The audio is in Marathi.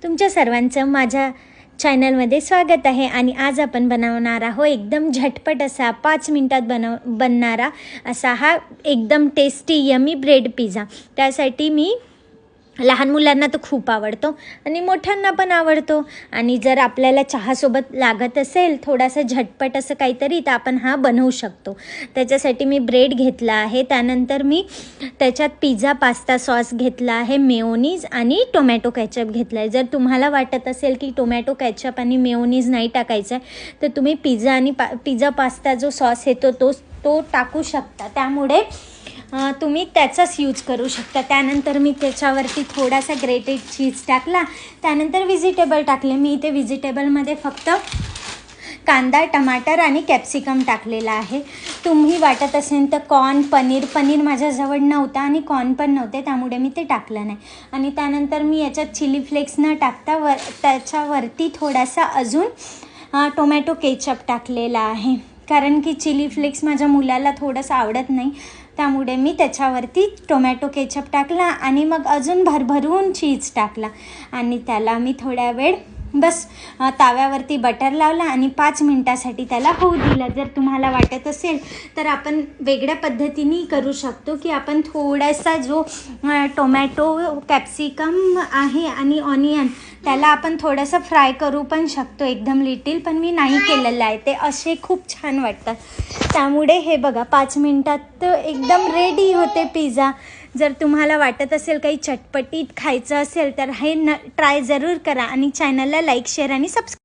तुमच्या सर्वांचं माझ्या चॅनलमध्ये स्वागत आहे। आणि आज आपण बनवणार आहोत एकदम झटपट असा 5 मिनिटात बनणारा असा हा एकदम टेस्टी यमी ब्रेड पिझ्झा। त्यासाठी मी लहान मुलांना तर खूप आवडतो आणि मोठ्यांना पण आवडतो। आणि जर आपल्याला चहासोबत लागत असेल थोडासा झटपट असं काहीतरी तर आपण हा बनवू शकतो। त्याच्यासाठी मी ब्रेड घेतला आहे, त्यानंतर मी त्याच्यात पिझ्झा पास्ता सॉस घेतला आहे, मेयोनीज आणि टोमॅटो केचप घेतला आहे। जर तुम्हाला वाटत असेल की टोमॅटो केचप आणि मेयोनीज नाही टाकायचं आहे तर तुम्ही पिझ्झा पास्ता जो सॉस येतो तो टाकू शकता, त्यामुळे तुम्ही त्याचाच यूज करू शकता। त्यानंतर मी त्याच्यावरती थोडासा ग्रेटेड चीज टाकला, त्यानंतर व्हेजिटेबल टाकले। मी इथे व्हेजिटेबलमध्ये फक्त कांदा, टमाटर आणि कॅप्सिकम टाकलेला आहे। तुम्ही वाटत असेल तर पनीर माझ्याजवळ नव्हता आणि कॉर्न पण नव्हते, त्यामुळे मी ते टाकलं नाही। आणि त्यानंतर मी याच्यात चिली फ्लेक्स न टाकता त्याच्यावरती थोडासा अजून टोमॅटो केचप टाकलेला आहे, कारण की चिली फ्लेक्स माझ्या मुलाला थोडंसं आवडत नाही, त्यामुळे मी त्याच्यावरती टोमॅटो केचप टाकला आणि मग अजून भरभरून चीज टाकला आणि त्याला मी थोड्या वेळ बस ताव्यावरती बटर लावला आणि 5 मिनिटासाठी त्याला होऊ दिलं। जर तुम्हाला वाटत असेल तर आपण वेगळ्या पद्धतीने करू शकतो की आपण थोडासा जो टोमॅटो कॅप्सिकम आहे आणि ऑनियन त्याला आपण थोडंसं फ्राय करू पण शकतो, एकदम लिटिल, पण मी नाही केलेलं आहे, ते असे खूप छान वाटतात। त्यामुळे हे बघा 5 मिनिटात एकदम रेडी होते पिझ्झा। जर तुम्हाला वाटत असेल काही चटपटीत खायचं असेल तर हे ट्राय जरूर करा आणि चॅनलला लाईक, शेअर आणि सबस्क्राईब